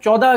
14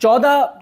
14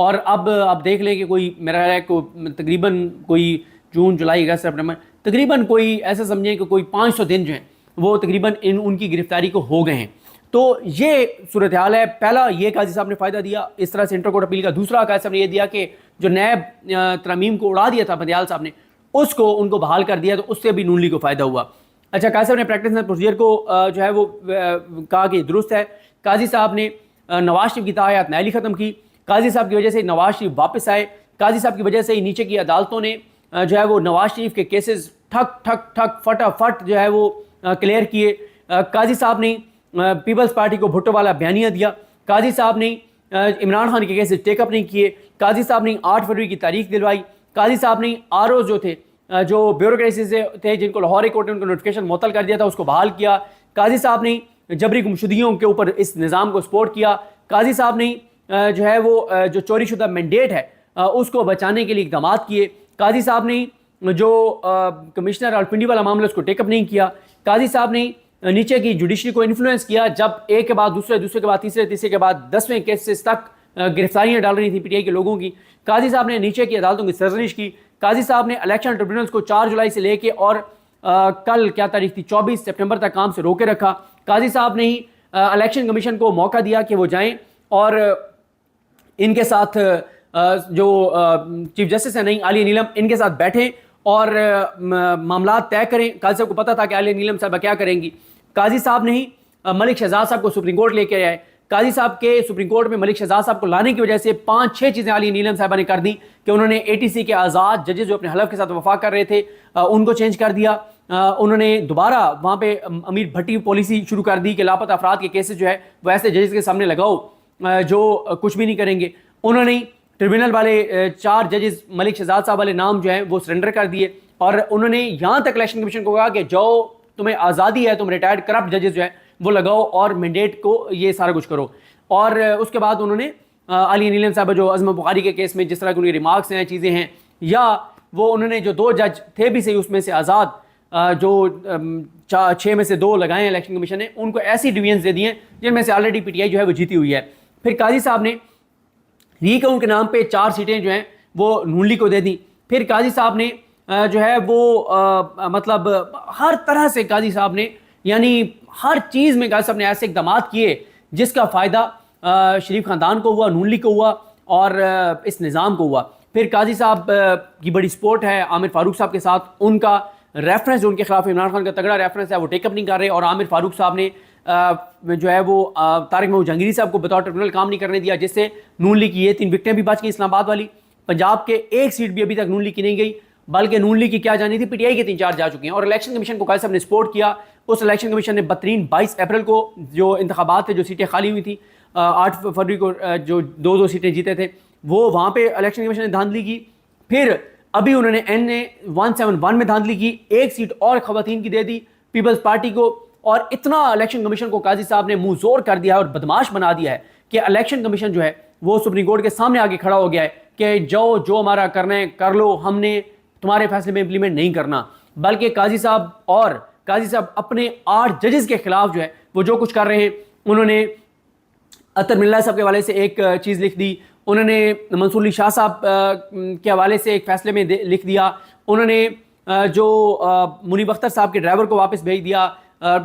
اور اب آپ دیکھ لیں کہ کوئی میرا ہے کو تقریباً کوئی جون جولائی اگست سپٹمبر تقریباً کوئی ایسا سمجھیں کہ کوئی 500 دن جو ہیں وہ تقریباً ان کی گرفتاری کو ہو گئے ہیں. تو یہ صورتحال ہے. پہلا یہ قاضی صاحب نے فائدہ دیا اس طرح سے انٹر کورٹ اپیل کا. دوسرا قاضی صاحب نے یہ دیا کہ جو نیب ترامیم کو اڑا دیا تھا بندیال صاحب نے اس کو ان کو بحال کر دیا, تو اس سے بھی نون لیگ کو فائدہ ہوا. اچھا, قاضی صاحب نے پریکٹس اینڈ پروسیجر کو جو ہے وہ کہا کہ درست ہے. قاضی صاحب نے نواز شریف کی تاحیات نااہلی ختم کی. قاضی صاحب کی وجہ سے نواز شریف واپس آئے. قاضی صاحب کی وجہ سے ہی نیچے کی عدالتوں نے جو ہے وہ نواز شریف کے کیسز ٹھک ٹھک ٹھک فٹافٹ جو ہے وہ کلیئر کیے. قاضی صاحب نے پیپلز پارٹی کو بھٹو والا بیانیہ دیا. قاضی صاحب نے عمران خان کے کیسز ٹیک اپ نہیں کیے. قاضی صاحب نے 8 فروری کی تاریخ دلوائی. قاضی صاحب نے آر اوز جو تھے جو بیوروکریسی سے تھے جن کو لاہور کورٹ نے ان کو نوٹیفیکیشن معطل کر دیا تھا اس کو بحال کیا. قاضی صاحب نے جبری گمشدگیوں کے اوپر اس نظام کو سپورٹ کیا. قاضی صاحب نے جو ہے وہ جو چوری شدہ مینڈیٹ ہے اس کو بچانے کے لیے اقدامات کیے. قاضی صاحب نے جو کمشنر راولپنڈی والا معاملہ اس کو ٹیک اپ نہیں کیا. قاضی صاحب نے نیچے کی جوڈیشری کو انفلوئنس کیا جب ایک کے بعد دوسرے کے بعد تیسرے کے بعد 10ویں کیسز تک گرفتاریاں ڈال رہی تھیں پی ٹی آئی کے لوگوں کی. قاضی صاحب نے نیچے کی عدالتوں کی سرزنش کی. قاضی صاحب نے الیکشن ٹریبیونلز کو 4 جولائی سے لے کے اور کل کیا تاریخ تھی 24 سپٹمبر تک کام سے روکے رکھا. قاضی صاحب نے ہی الیکشن کمیشن کو موقع دیا کہ وہ جائیں اور ان کے ساتھ جو چیف جسٹس ہیں نہیں عالیہ نیلم ان کے ساتھ بیٹھیں اور معاملات طے کریں. قاضی صاحب کو پتہ تھا کہ عالیہ نیلم صاحبہ کیا کریں گی. قاضی صاحب نے ہی ملک شہزاد صاحب کو سپریم کورٹ لے کے آئے. قاضی صاحب کے سپریم کورٹ میں ملک شہزاد صاحب کو لانے کی وجہ سے 5-6 چیزیں عالیہ نیلم صاحبہ نے کر دی کہ انہوں نے اے ٹی سی کے آزاد ججز جو اپنے حلف کے ساتھ وفا کر رہے تھے ان کو چینج کر دیا. انہوں نے دوبارہ وہاں پہ امیر بھٹی پالیسی شروع کر دی کہ لاپتہ افراد کے کیسز جو ہے وہ ایسے ججز کے سامنے لگاؤ جو کچھ بھی نہیں کریں گے. انہوں نے ٹریبونل والے 4 ججز ملک شہزاد صاحب والے نام جو ہیں وہ سرنڈر کر دیے اور انہوں نے یہاں تک الیکشن کمیشن کو کہا کہ جو تمہیں آزادی ہے تم ریٹائرڈ کرپٹ ججز جو ہے وہ لگاؤ اور مینڈیٹ کو یہ سارا کچھ کرو. اور اس کے بعد انہوں نے عالیہ نیلم صاحب جو عظم بخاری کے کیس میں جس طرح کے ان کے ریمارکس ہیں چیزیں ہیں یا وہ انہوں نے جو 2 جج تھے بھی صحیح اس میں سے آزاد جو 6 میں سے 2 لگائے ہیں الیکشن کمیشن نے ان کو ایسی ڈویژنز دے دی ہیں جن میں سے آلریڈی پی ٹی آئی جو ہے وہ جیتی ہوئی ہے. پھر قاضی صاحب نے ری کاؤنٹ کے نام پہ 4 سیٹیں جو ہیں وہ نون لیگ کو دے دیں. پھر قاضی صاحب نے جو ہے وہ مطلب ہر طرح سے قاضی صاحب نے یعنی ہر چیز میں قاضی صاحب نے ایسے اقدامات کیے جس کا فائدہ شریف خاندان کو ہوا, نون لیگ کو ہوا اور اس نظام کو ہوا. پھر قاضی صاحب کی بڑی سپورٹ ہے عامر فاروق صاحب کے ساتھ. ان کا ریفرنس جو ان کے خلاف عمران خان کا تگڑا ریفرنس ہے وہ ٹیک اپ نہیں کر رہے اور عامر فاروق صاحب نے جو ہے وہ طارق محمود جہانگیری صاحب کو بطور ٹربیونل کام نہیں کرنے دیا جس سے نون لیگ کی یہ 3 وکٹیں بھی بچ گئی اسلام آباد والی. پنجاب کے 1 سیٹ بھی ابھی تک نون لیگ کی نہیں گئی بلکہ نون لیگ کی کیا جانی تھی پی ٹی آئی کے 3-4 جا چکی ہیں. اور الیکشن کمیشن کو قاضی صاحب نے سپورٹ کیا. اس الیکشن کمیشن نے بدترین 22 اپریل کو جو انتخابات تھے جو سیٹیں خالی ہوئی تھیں 8 فروری کو جو 2 سیٹیں جیتے تھے وہ وہاں پہ الیکشن کمیشن نے دھاندلی کی. پھر ابھی انہوں نے NA-171 میں دھاندلی کی, 1 سیٹ اور خواتین کی دے دی پیپلز پارٹی کو. اور اتنا الیکشن کمیشن کو قاضی صاحب نے منہ زور کر دیا ہے اور بدماش بنا دیا ہے کہ الیکشن کمیشن جو ہے وہ سپریم کورٹ کے سامنے آگے کھڑا ہو گیا ہے کہ جو ہمارا کرنا ہے کر لو, ہم نے تمہارے فیصلے میں امپلیمنٹ نہیں کرنا. بلکہ قاضی صاحب اپنے 8 ججز کے خلاف جو ہے وہ جو کچھ کر رہے ہیں. انہوں نے اطہر من اللہ صاحب کے حوالے سے ایک چیز لکھ دی, انہوں نے منصور علی شاہ صاحب کے حوالے سے ایک فیصلے میں لکھ دیا, انہوں نے جو منیب اختر صاحب کے ڈرائیور کو واپس بھیج دیا,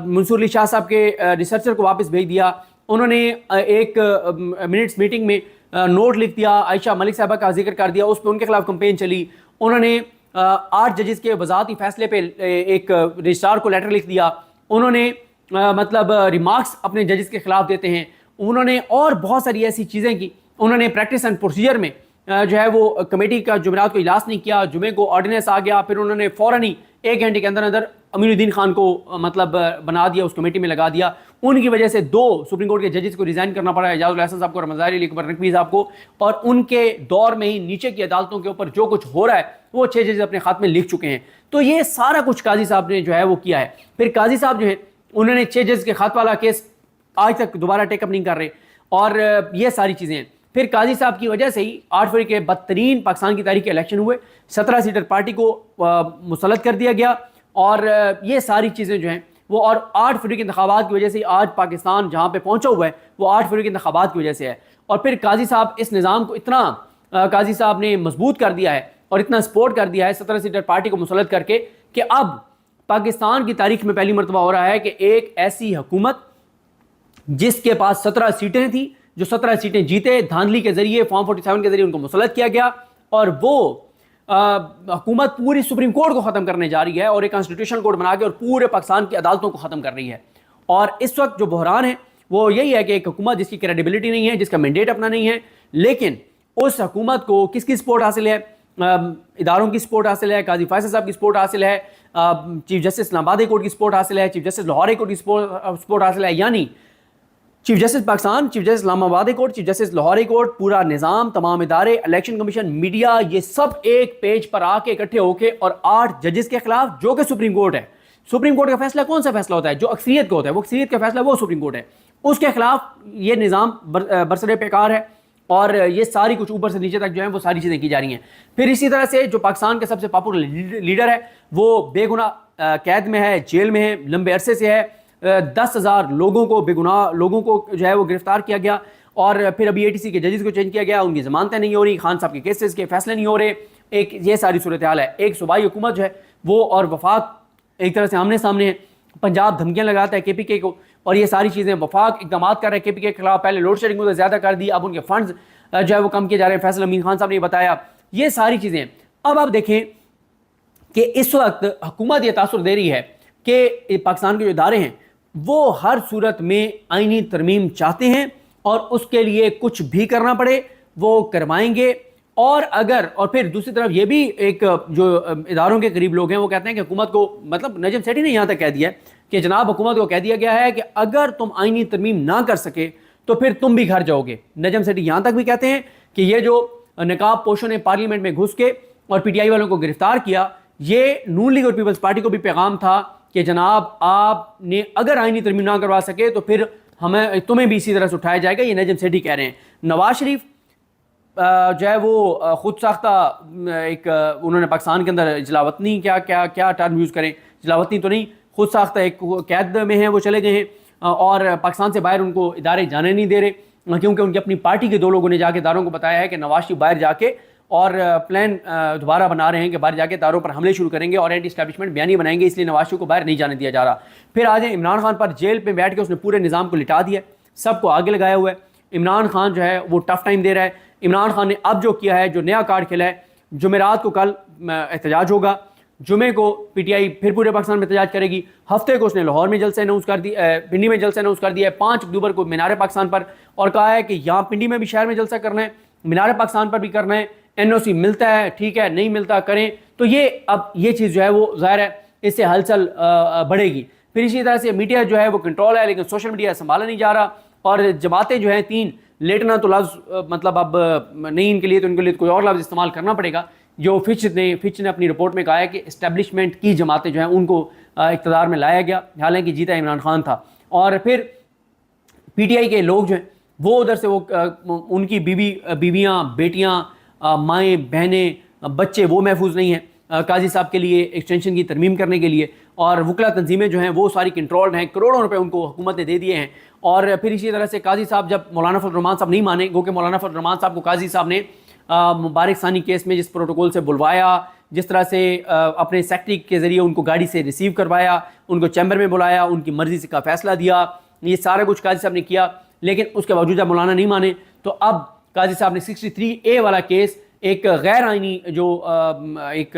منصور علی شاہ صاحب کے ریسرچر کو واپس بھیج دیا. انہوں نے ایک منٹس میٹنگ میں نوٹ لکھ دیا, عائشہ ملک صاحبہ کا ذکر کر دیا, اس پہ ان کے خلاف کمپین چلی. انہوں نے 8 ججز کے وضاحتی فیصلے پہ ایک رجسٹرار کو لیٹر لکھ دیا. انہوں نے مطلب ریمارکس اپنے ججز کے خلاف دیتے ہیں. انہوں نے اور بہت ساری ایسی چیزیں کی. انہوں نے پریکٹس اینڈ پروسیجر میں جو ہے وہ کمیٹی کا جمعرات کو اجلاس نہیں کیا, جمعے کو آرڈیننس آ گیا. پھر انہوں نے فوراً ہی 1 گھنٹے کے اندر امین الدین خان کو مطلب بنا دیا, اس کمیٹی میں لگا دیا. ان کی وجہ سے 2 سپریم کورٹ کے ججز کو ریزائن کرنا پڑا, اعجاز الحسن صاحب کو اور مظاہر علی اکبر نقوی صاحب کو. اور ان کے دور میں ہی نیچے کی عدالتوں کے اوپر جو کچھ ہو رہا ہے وہ 6 ججز اپنے خط میں لکھ چکے ہیں. تو یہ سارا کچھ قاضی صاحب نے جو ہے وہ کیا ہے. پھر قاضی صاحب جو ہے انہوں نے 6 ججز کے خط والا کیس آج تک دوبارہ ٹیک اپ نہیں کر رہے اور یہ ساری چیزیں ہیں. پھر قاضی صاحب کی وجہ سے ہی 8 فروری کے بدترین پاکستان کی تاریخ کے الیکشن ہوئے, 17 سیٹر پارٹی کو مسلط کر دیا گیا اور یہ ساری چیزیں جو ہیں وہ اور 8 فروری کے انتخابات کی وجہ سے آج پاکستان جہاں پہ پہنچا ہوا ہے وہ 8 فروری کے انتخابات کی وجہ سے ہے. اور پھر قاضی صاحب اس نظام کو اتنا قاضی صاحب نے مضبوط کر دیا ہے اور اتنا سپورٹ کر دیا ہے 17 سیٹر پارٹی کو مسلط کر کے کہ اب پاکستان کی تاریخ میں پہلی مرتبہ ہو رہا ہے کہ ایک ایسی حکومت جس کے پاس 17 سیٹیں تھیں، جو 17 سیٹیں جیتے، دھاندلی کے ذریعے فارم 47 کے ذریعے ان کو مسلط کیا گیا، اور وہ حکومت پوری سپریم کورٹ کو ختم کرنے جا رہی ہے اور ایک کانسٹیٹیوشنل کورٹ بنا کے اور پورے پاکستان کی عدالتوں کو ختم کر رہی ہے۔ اور اس وقت جو بحران ہے وہ یہی ہے کہ ایک حکومت جس کی کریڈیبلٹی نہیں ہے، جس کا مینڈیٹ اپنا نہیں ہے، لیکن اس حکومت کو کس کی سپورٹ حاصل ہے؟ اداروں کی سپورٹ حاصل ہے، قاضی فیصل صاحب کی سپورٹ حاصل ہے، chief justice Islamabad court کی سپورٹ حاصل ہے، چیف جسٹس لاہور کورٹ کی سپورٹ حاصل ہے، یعنی chief justice Pakistan, chief justice Islamabad court, chief justice Lahore court, پورا نظام، تمام ادارے، الیکشن کمیشن، میڈیا، یہ سب ایک پیج پر آ کے اکٹھے ہو کے اور 8 ججز کے خلاف، جو کہ سپریم کورٹ ہے، سپریم کورٹ کا فیصلہ کون سا فیصلہ ہوتا ہے؟ جو اکثریت کا ہوتا ہے، وہ اکثریت کا فیصلہ وہ سپریم کورٹ ہے، اس کے خلاف یہ نظام برسر پیکار ہے، اور یہ ساری کچھ اوپر سے نیچے تک جو ہیں وہ ساری چیزیں کی جا رہی ہیں۔ پھر اسی طرح سے جو پاکستان کے سب سے پاپولر لیڈر ہے وہ بے گناہ قید میں ہے، جیل میں ہے، لمبے عرصے سے ہے، 10,000 لوگوں کو، بے گناہ لوگوں کو جو ہے وہ گرفتار کیا گیا، اور پھر ابھی ATC کے ججز کو چینج کیا گیا، ان کی ضمانتیں نہیں ہو رہی، خان صاحب کے کیسز کے فیصلے نہیں ہو رہے، ایک یہ ساری صورتحال ہے۔ ایک صوبائی حکومت جو ہے وہ اور وفاق ایک طرح سے آمنے سامنے ہے، پنجاب دھمکیاں لگاتا ہے KPK کو، اور یہ ساری چیزیں وفاق اقدامات کر رہے ہیں KPK کے خلاف، پہلے لوڈ شیڈنگ کو زیادہ کر دی، اب ان کے فنڈز جو ہے وہ کم کیے جا رہے ہیں، فیصل امین خان صاحب نے بتایا، یہ ساری چیزیں۔ اب آپ دیکھیں کہ اس وقت حکومت یہ تاثر دے رہی ہے کہ پاکستان کے جو ادارے ہیں وہ ہر صورت میں آئینی ترمیم چاہتے ہیں، اور اس کے لیے کچھ بھی کرنا پڑے وہ کروائیں گے۔ اور پھر دوسری طرف یہ بھی ایک جو اداروں کے قریب لوگ ہیں وہ کہتے ہیں کہ حکومت کو، مطلب نجم سیٹھی نے یہاں تک کہہ دیا ہے کہ جناب حکومت کو کہہ دیا گیا ہے کہ اگر تم آئینی ترمیم نہ کر سکے تو پھر تم بھی گھر جاؤ گے۔ نجم سیٹھی یہاں تک بھی کہتے ہیں کہ یہ جو نقاب پوشوں نے پارلیمنٹ میں گھس کے اور PTI والوں کو گرفتار کیا، یہ نون لیگ اور پیپلز پارٹی کو بھی پیغام تھا کہ جناب آپ نے اگر آئینی ترمیم نہ کروا سکے تو پھر تمہیں بھی اسی طرح سے اٹھایا جائے گا۔ یہ نجم سیٹھی کہہ رہے ہیں۔ نواز شریف جو ہے وہ خود ساختہ ایک انہوں نے پاکستان کے اندر جلاوطنی کیا ٹرم یوز کریں، جلاوطنی تو نہیں، خود ساختہ ایک قید میں ہیں، وہ چلے گئے ہیں، اور پاکستان سے باہر ان کو ادارے جانے نہیں دے رہے، کیونکہ ان کی اپنی پارٹی کے 2 لوگوں نے جا کے اداروں کو بتایا ہے کہ نواز شریف باہر جا کے اور پلان دوبارہ بنا رہے ہیں کہ باہر جا کے اداروں پر حملے شروع کریں گے اور اینٹی اسٹیبلشمنٹ بیانی بنائیں گے، اس لیے نواز شریف کو باہر نہیں جانے دیا جا رہا۔ پھر آج عمران خان پر جیل پہ بیٹھ کے اس نے پورے نظام کو لٹا دیا، سب کو آگے لگایا ہوا ہے۔ عمران خان جو ہے وہ ٹف ٹائم دے رہا ہے۔ عمران خان نے اب جو کیا ہے، جو نیا کارڈ کھیلا ہے، جمعرات کو کل احتجاج ہوگا، جمعے کو PTI پھر پورے پاکستان میں احتجاج کرے گی، ہفتے کو اس نے لاہور میں جلسہ اناؤنس کر دیا، پنڈی میں جلسہ اناؤنس کر دیا ہے، 5 اکتوبر کو مینار پاکستان پر، اور کہا ہے کہ یہاں پنڈی میں بھی شہر میں جلسہ کرنا ہے، مینار پاکستان پر بھی کرنا ہے، NOC ملتا ہے ٹھیک ہے، نہیں ملتا کریں۔ تو یہ چیز جو ہے وہ ظاہر ہے اس سے ہلچل بڑھے گی۔ پھر اسی طرح سے میڈیا جو ہے وہ کنٹرول ہے، لیکن سوشل میڈیا سنبھالا نہیں جا رہا، اور جماعتیں جو ہیں 3 لیٹنا تو لفظ مطلب اب نہیں ان کے لیے، تو ان کے لیے کوئی اور لفظ استعمال کرنا پڑے گا، جو فچ نے اپنی رپورٹ میں کہا ہے کہ اسٹیبلشمنٹ کی جماعتیں جو ہیں ان کو اقتدار میں لایا گیا، حالانکہ جیتا عمران خان تھا۔ اور پھر PTI کے لوگ جو ہیں وہ ادھر سے وہ ان کی بیویاں، بیٹیاں، مائیں، بہنیں، بچے وہ محفوظ نہیں ہیں قاضی صاحب کے لیے ایکسٹینشن کی ترمیم کرنے کے لیے، اور وکلا تنظیمیں جو ہیں وہ ساری کنٹرولڈ ہیں، کروڑوں روپے ان کو حکومت نے دے دیے ہیں۔ اور پھر اسی طرح سے قاضی صاحب جب مولانا فضل الرحمان صاحب نہیں مانے، گو کہ مولانا فضل الرحمان صاحب کو قاضی صاحب نے مبارک ثانی کیس میں جس پروٹوکول سے بلوایا، جس طرح سے اپنے سیکٹری کے ذریعے ان کو گاڑی سے ریسیو کروایا، ان کو چیمبر میں بلایا، ان کی مرضی سے کا فیصلہ دیا، یہ سارا کچھ قاضی صاحب نے کیا، لیکن اس کے باوجود جب مولانا نہیں مانے تو اب قاضی صاحب نے 63A والا کیس، ایک غیر آئینی جو ایک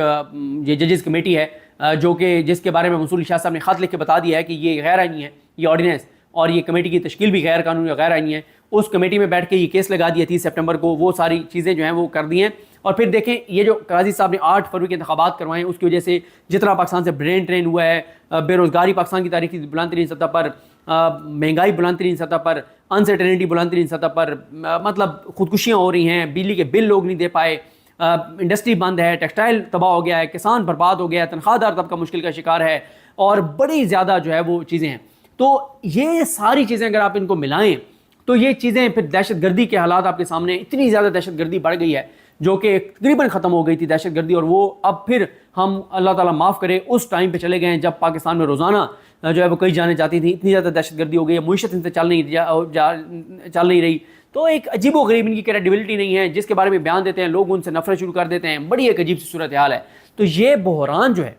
یہ ججز کمیٹی ہے جو کہ جس کے بارے میں منصور شاہ صاحب نے خط لکھ کے بتا دیا ہے کہ یہ غیر آئینی ہے یہ آرڈیننس، اور یہ کمیٹی کی تشکیل بھی غیر قانونی اور غیر آئینی ہے، اس کمیٹی میں بیٹھ کے یہ کیس لگا دیا 30 سپٹمبر کو، وہ ساری چیزیں جو ہیں وہ کر دی ہیں۔ اور پھر دیکھیں یہ جو قاضی صاحب نے 8 فروری کے انتخابات کروائے ہیں، اس کی وجہ سے جتنا پاکستان سے برین ٹرین ہوا ہے، بے روزگاری پاکستان کی تاریخ کی بلند ترین سطح پر، مہنگائی بلند ترین سطح پر، انسرٹینٹی بلند ترین سطح پر، مطلب خودکشیاں ہو رہی ہیں، بجلی کے بل لوگ نہیں دے پائے، انڈسٹری بند ہے، ٹیکسٹائل تباہ ہو گیا ہے، کسان برباد ہو گیا ہے، تنخواہ دار طبقہ مشکل کا شکار ہے، اور بڑی زیادہ جو ہے وہ چیزیں ہیں۔ تو یہ ساری چیزیں اگر آپ ان کو ملائیں تو یہ چیزیں پھر دہشت گردی کے حالات آپ کے سامنے، اتنی زیادہ دہشت گردی بڑھ گئی ہے جو کہ تقریباً ختم ہو گئی تھی دہشت گردی، اور وہ اب پھر ہم اللہ تعالیٰ معاف کرے اس ٹائم پہ چلے گئے ہیں جب پاکستان میں روزانہ جو ہے وہ کئی جانیں جاتی تھیں، اتنی زیادہ دہشت گردی ہو گئی ہے، معیشت ان سے چل نہیں رہی، تو ایک عجیب و غریب ان کی کریڈیبلٹی نہیں ہے، جس کے بارے میں بیان دیتے ہیں لوگ ان سے نفرت شروع کر دیتے ہیں، بڑی ایک عجیب سی صورتحال ہے۔ تو یہ بحران جو ہے،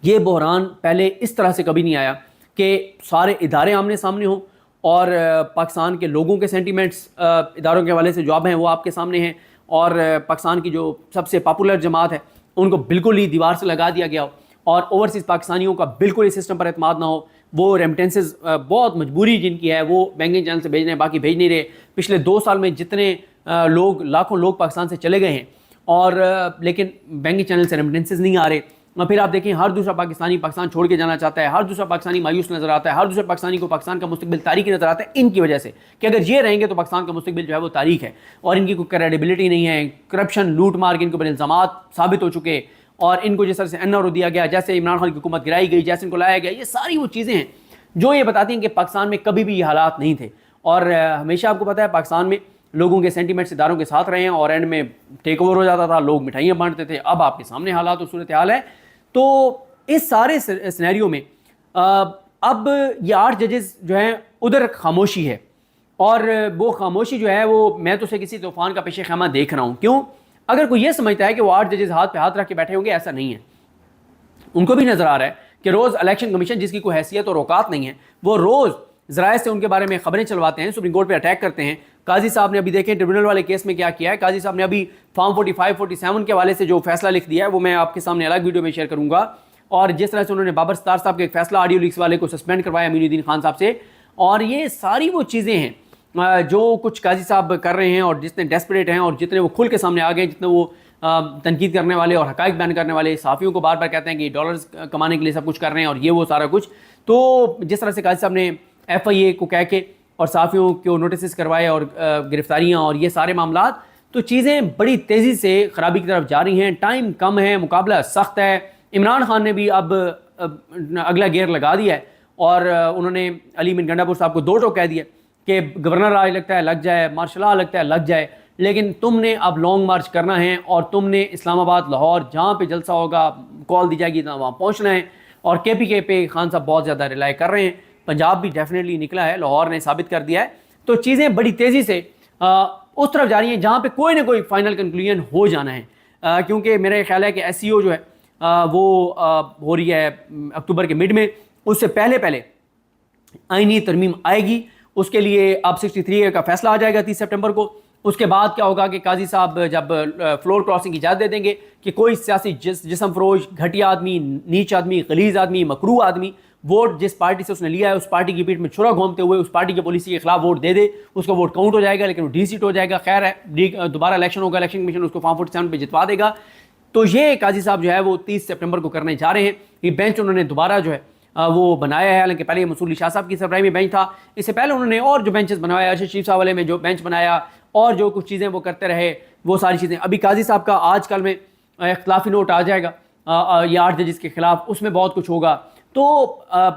یہ بحران پہلے اس طرح سے کبھی نہیں آیا کہ سارے ادارے آمنے سامنے ہوں اور پاکستان کے لوگوں کے سینٹیمنٹس اداروں کے حوالے سے جو اب ہیں وہ آپ کے سامنے ہیں، اور پاکستان کی جو سب سے پاپولر جماعت ہے ان کو بالکل ہی دیوار سے لگا دیا گیا ہو، اور اوورسیز پاکستانیوں کا بالکل ہی سسٹم پر اعتماد نہ ہو، وہ ریمیٹنسز بہت مجبوری جن کی ہے وہ بینکنگ چینل سے بھیج رہے ہیں، باقی بھیج نہیں رہے۔ پچھلے 2 سال میں جتنے لوگ، لاکھوں لوگ پاکستان سے چلے گئے ہیں، اور لیکن بینکنگ چینل سے ریمیٹنسز نہیں آ رہے۔ اور پھر آپ دیکھیں ہر دوسرا پاکستانی پاکستان چھوڑ کے جانا چاہتا ہے، ہر دوسرا پاکستانی مایوس نظر آتا ہے، ہر دوسرا پاکستانی کو پاکستان کا مستقبل تاریخی نظر آتا ہے ان کی وجہ سے، کہ اگر یہ رہیں گے تو پاکستان کا مستقبل جو ہے وہ تاریخ ہے، اور ان کی کوئی کریڈیبلٹی نہیں ہے، کرپشن، لوٹ مار کے ان کے اوپر الزامات ثابت ہو چکے، اور ان کو جس طرح سے این آر او دیا گیا، جیسے عمران خان کی حکومت گرائی گئی، جیسے ان کو لایا گیا، یہ ساری وہ چیزیں ہیں جو یہ بتاتی ہیں کہ پاکستان میں کبھی بھی یہ حالات نہیں تھے، اور ہمیشہ آپ کو پتہ ہے پاکستان میں لوگوں کے سینٹیمنٹس اداروں کے ساتھ رہے ہیں، اور اینڈ میں ٹیک اوور ہو جاتا تھا، لوگ مٹھائیاں بانٹتے تھے۔ اب آپ کے سامنے حالات و صورتحال ہے۔ تو اس سارے سینیریو میں اب یہ 8 ججز جو ہیں ادھر خاموشی ہے، اور وہ خاموشی جو ہے وہ میں تو اسے کسی طوفان کا پیش خیمہ دیکھ رہا ہوں۔ کیوں؟ اگر کوئی یہ سمجھتا ہے کہ وہ 8 ججز ہاتھ پہ ہاتھ رکھ کے بیٹھے ہوں گے، ایسا نہیں ہے۔ ان کو بھی نظر آ رہا ہے کہ روز الیکشن کمیشن جس کی کوئی حیثیت اور اوقات نہیں ہے، وہ روز ذرائع سے ان کے بارے میں خبریں چلواتے ہیں، سپریم کورٹ پہ اٹیک کرتے ہیں۔ قاضی صاحب نے ابھی دیکھیں ٹریبونل والے کیس میں کیا کیا ہے، قاضی صاحب نے ابھی فارم 45 47 کے حوالے سے جو فیصلہ لکھ دیا ہے وہ میں آپ کے سامنے الگ ویڈیو میں شیئر کروں گا، اور جس طرح سے انہوں نے بابر ستار صاحب کے ایک فیصلہ آڈیو لیکس والے کو سسپینڈ کروایا امین الدین خان صاحب سے، اور یہ ساری وہ چیزیں ہیں جو کچھ قاضی صاحب کر رہے ہیں، اور جتنے ڈیسپریٹ ہیں اور جتنے وہ کھل کے سامنے آ گئے، جتنے وہ تنقید کرنے والے اور حقائق بیان کرنے والے صحافیوں کو بار بار کہتے ہیں کہ ڈالرز کمانے کے لیے سب کچھ کر رہے ہیں اور یہ وہ سارا کچھ، تو جس طرح سے قاضی صاحب نے ایف آئی اے کو کہہ کے اور صحافیوں کو نوٹسز کروائے اور گرفتاریاں اور یہ سارے معاملات، تو چیزیں بڑی تیزی سے خرابی کی طرف جا رہی ہیں، ٹائم کم ہے، مقابلہ سخت ہے۔ عمران خان نے بھی اب اگلا گیئر لگا دیا ہے، اور انہوں نے علی بن گنڈا پور صاحب کو 2 ٹوک کہہ دیا کہ گورنر راج لگتا ہے لگ جائے، مارشل لا لگتا ہے لگ جائے، لیکن تم نے اب لانگ مارچ کرنا ہے، اور تم نے اسلام آباد، لاہور جہاں پہ جلسہ ہوگا، کال دی جائے گی وہاں پہنچنا ہے۔ اور کے پی کے پہ خان صاحب بہت زیادہ ریلائی کر رہے ہیں، پنجاب بھی ڈیفینیٹلی نکلا ہے، لاہور نے ثابت کر دیا ہے، تو چیزیں بڑی تیزی سے اس طرف جا رہی ہیں جہاں پہ کوئی نہ کوئی فائنل کنکلوژن ہو جانا ہے، کیونکہ میرا خیال ہے کہ ایس سی او جو ہے وہ ہو رہی ہے اکتوبر کے مڈ میں، اس سے پہلے آئینی ترمیم آئے گی، اس کے لیے اب 63 کا فیصلہ آ جائے گا 30 سپٹمبر کو۔ اس کے بعد کیا ہوگا کہ قاضی صاحب جب فلور کراسنگ کی اجازت دے دیں گے کہ کوئی سیاسی جسم فروش، گھٹیا آدمی، نیچ آدمی، غلیظ آدمی، مکروہ آدمی ووٹ جس پارٹی سے اس نے لیا ہے اس پارٹی کی پیٹھ میں چھرا گھومتے ہوئے اس پارٹی کے پالیسی کے خلاف ووٹ دے دے، اس کا ووٹ کاؤنٹ ہو جائے گا، لیکن وہ ڈی سیٹ ہو جائے گا، خیر ہے، دوبارہ الیکشن ہوگا، الیکشن کمیشن اس کو فارم 47 پہ جتوا دے گا۔ تو یہ قاضی صاحب جو ہے وہ 30 سپٹمبر کو کرنے جا رہے ہیں۔ یہ بینچ انہوں نے دوبارہ جو ہے وہ بنایا ہے، حالانکہ پہلے یہ منصور علی شاہ صاحب کی سربراہی میں بینچ تھا، اس سے پہلے انہوں نے اور جو بینچز بنوایا، ارشد شریف صاحب والے میں جو بینچ بنایا اور جو کچھ چیزیں وہ کرتے رہے، وہ ساری چیزیں ابھی قاضی صاحب کا آج کل میں اختلافی نوٹ آ جائے گا یہ 8 ججز کے خلاف، اس میں بہت کچھ ہوگا، تو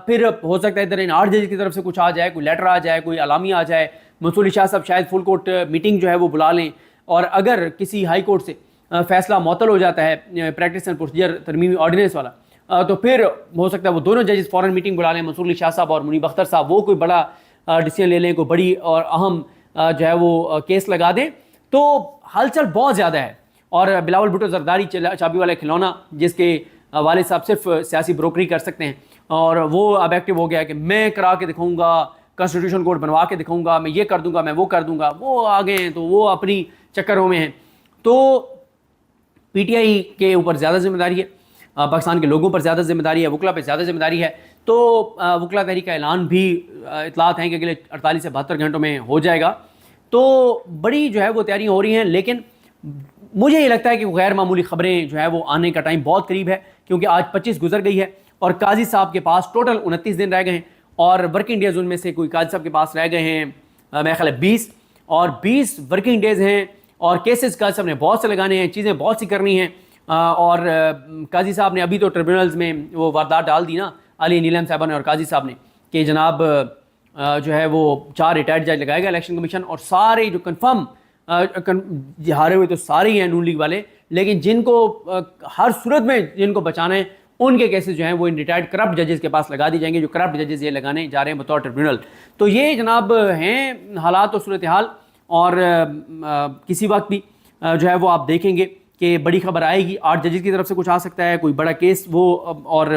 پھر ہو سکتا ہے ادھر ان 8 ججز کی طرف سے کچھ آ جائے، کوئی لیٹر آ جائے، کوئی اعلامیہ آ جائے، منصور علی شاہ صاحب شاید فل کورٹ میٹنگ جو ہے وہ بلا لیں، اور اگر کسی ہائی کورٹ سے فیصلہ معطل ہو جاتا ہے پریکٹس اینڈ پروسیجر ترمیمی آرڈیننس والا، تو پھر ہو سکتا ہے وہ دونوں ججز فوراً میٹنگ بلا لیں، منصور علی شاہ صاحب اور منیب اختر صاحب، وہ کوئی بڑا ڈیسیژن لے لیں، کوئی بڑی اور اہم جو ہے وہ کیس لگا دیں، تو ہلچل بہت زیادہ ہے۔ اور بلاول بھٹو زرداری چابی والا کھلونا جس کے والد صاحب صرف سیاسی بروکری کر سکتے ہیں، اور وہ اب ایکٹیو ہو گیا کہ میں کرا کے دکھاؤں گا، کانسٹیٹیوشن کوڈ بنوا کے دکھاؤں گا، میں یہ کر دوں گا، میں وہ کر دوں گا، وہ آگے ہیں تو وہ اپنی چکروں میں ہیں۔ تو پی ٹی آئی کے اوپر زیادہ ذمہ داری ہے، پاکستان کے لوگوں پر زیادہ ذمہ داری ہے، وکلا پہ زیادہ ذمہ داری ہے، تو وکلا تحریک کا اعلان بھی اطلاعات ہیں کہ اگلے 48 سے 72 گھنٹوں میں ہو جائے گا، تو بڑی جو ہے وہ تیاریاں ہو رہی ہیں، لیکن مجھے یہ لگتا ہے کہ غیر معمولی خبریں جو ہے وہ آنے کا ٹائم بہت قریب ہے، کیونکہ آج 25 گزر گئی ہے اور قاضی صاحب کے پاس ٹوٹل 29 دن رہ گئے ہیں، اور ورکنگ ڈیز ان میں سے کوئی قاضی صاحب کے پاس رہ گئے ہیں میرے خیال ہے 20 اور 20 ورکنگ ڈیز ہیں، اور کیسز قاضی صاحب نے بہت سے لگانے ہیں، چیزیں بہت سی کرنی ہیں، اور قاضی صاحب نے ابھی تو ٹریبونلز میں وہ واردات ڈال دی نا علی نیلم صاحبہ نے اور قاضی صاحب نے کہ جناب جو ہے وہ 4 ریٹائرڈ جج لگائے گا الیکشن کمیشن، اور سارے جو کنفرم ہارے ہوئے تو سارے ہی ہیں نون لیگ والے، لیکن جن کو ہر صورت میں جن کو بچانا ہے ان کے کیسز جو ہیں وہ ان ریٹائرڈ کرپٹ ججز کے پاس لگا دی جائیں گے، جو کرپٹ ججز یہ لگانے جا رہے ہیں بطور ٹربیونل. تو یہ جناب ہیں حالات و صورتحال. اور کسی وقت بھی جو ہے وہ آپ دیکھیں گے کہ بڑی خبر آئے گی، 8 ججز کی طرف سے کچھ آ سکتا ہے، کوئی بڑا کیس وہ، اور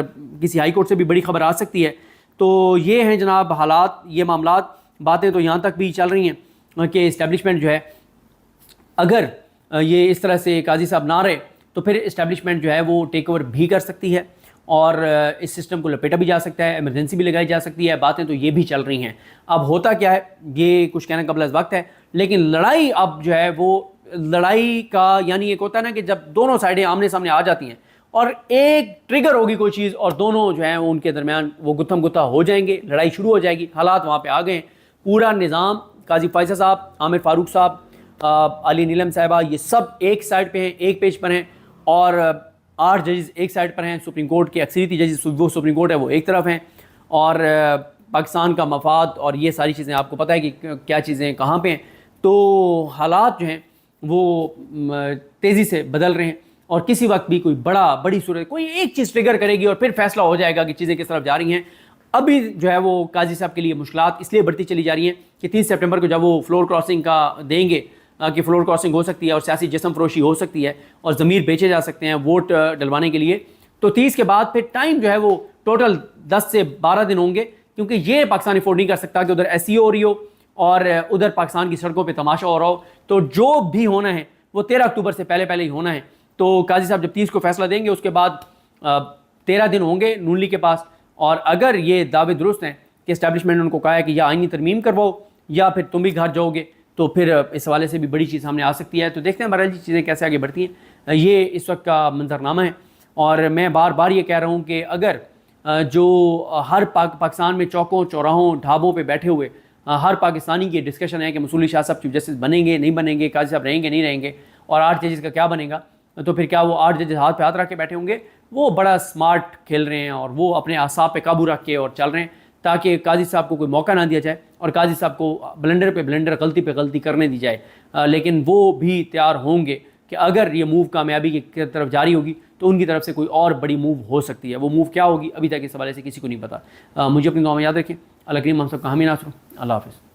کسی ہائی کورٹ سے بھی بڑی خبر آ سکتی ہے. تو یہ ہیں جناب حالات، یہ معاملات. باتیں تو یہاں تک بھی چل رہی ہیں کہ اسٹیبلشمنٹ جو ہے اگر یہ اس طرح سے قاضی صاحب نہ رہے تو پھر اسٹیبلشمنٹ جو ہے وہ ٹیک اوور بھی کر سکتی ہے اور اس سسٹم کو لپیٹا بھی جا سکتا ہے، ایمرجنسی بھی لگائی جا سکتی ہے. باتیں تو یہ بھی چل رہی ہیں. اب ہوتا کیا ہے یہ کچھ کہنا قبل از وقت ہے، لیکن لڑائی اب جو ہے وہ لڑائی کا یعنی ایک ہوتا ہے نا کہ جب دونوں سائڈیں آمنے سامنے آ جاتی ہیں اور ایک ٹریگر ہوگی کوئی چیز اور دونوں جو ہیں ان کے درمیان وہ گتھم گتھا ہو جائیں گے، لڑائی شروع ہو جائے گی. حالات وہاں پہ آ گئے ہیں. پورا نظام، قاضی فائزہ صاحب، عامر فاروق صاحب، علی نیلم صاحبہ، یہ سب ایک سائڈ پہ ہیں، ایک پیج پر ہیں، اور 8 ججز ایک سائڈ پر ہیں. سپریم کورٹ کے اکثریتی ججز، وہ سپریم کورٹ ہے، وہ ایک طرف ہیں. اور پاکستان کا مفاد اور یہ ساری چیزیں آپ کو پتہ ہے کہ کیا چیزیں کہاں پہ ہیں. تو حالات جو ہیں وہ تیزی سے بدل رہے ہیں اور کسی وقت بھی کوئی بڑی صورت، کوئی ایک چیز ٹریگر کرے گی اور پھر فیصلہ ہو جائے گا کہ چیزیں کس طرف جا رہی ہیں. ابھی جو ہے وہ قاضی صاحب کے لیے مشکلات اس لیے بڑھتی چلی جا رہی ہیں کہ 30 سپٹمبر کو جب وہ فلور کراسنگ کا دیں گے کہ فلور کراسنگ ہو سکتی ہے اور سیاسی جسم فروشی ہو سکتی ہے اور ضمیر بیچے جا سکتے ہیں ووٹ ڈلوانے کے لیے، تو 30 کے بعد پھر ٹائم جو ہے وہ ٹوٹل 10 سے 12 دن ہوں گے، کیونکہ یہ پاکستان افورڈ نہیں کر سکتا کہ ادھر ایس سی او ہو رہی ہو اور ادھر پاکستان کی سڑکوں پہ تماشا ہو رہا ہو. تو جو بھی ہونا ہے وہ 13 اکتوبر سے پہلے ہی ہونا ہے. تو قاضی صاحب جب 30 کو فیصلہ دیں گے اس کے بعد 13 دن ہوں گے نون لیگ کے پاس، اور اگر یہ دعوے درست ہیں کہ اسٹیبلشمنٹ نے ان کو کہا ہے کہ یا آئینی ترمیم کرواؤ یا پھر تم بھی گھر جاؤ گے، تو پھر اس حوالے سے بھی بڑی چیز سامنے آ سکتی ہے. تو دیکھتے ہیں بہرحال جی چیزیں کیسے آگے بڑھتی ہیں. یہ اس وقت کا منظرنامہ ہے اور میں بار بار یہ کہہ رہا ہوں کہ اگر جو ہر پاکستان میں چوکوں چوراہوں ڈھابوں پہ بیٹھے ہوئے ہر پاکستانی کی ڈسکشن ہے کہ مصولی شاہ صاحب چیف جسٹس بنیں گے نہیں بنیں گے، قاضی صاحب رہیں گے نہیں رہیں گے، اور 8 ججز کا کیا بنے گا، تو پھر کیا وہ 8 ججز ہاتھ پہ ہاتھ رکھ کے بیٹھے ہوں گے؟ وہ بڑا سمارٹ کھیل رہے ہیں اور وہ اپنے اعصاب پہ قابو رکھ کے اور چل رہے ہیں تاکہ قاضی صاحب کو کوئی موقع نہ دیا جائے اور قاضی صاحب کو بلنڈر پہ بلنڈر، غلطی پہ غلطی کرنے دی جائے. لیکن وہ بھی تیار ہوں گے کہ اگر یہ موو کامیابی کی طرف جاری ہوگی تو ان کی طرف سے کوئی اور بڑی موو ہو سکتی ہے. وہ موو کیا ہوگی ابھی تک اس حوالے سے کسی کو نہیں پتا. مجھے اپنی دعا میں یاد رکھیں. اللہ کریم ہم سب کا حامی ناصر. اللہ حافظ.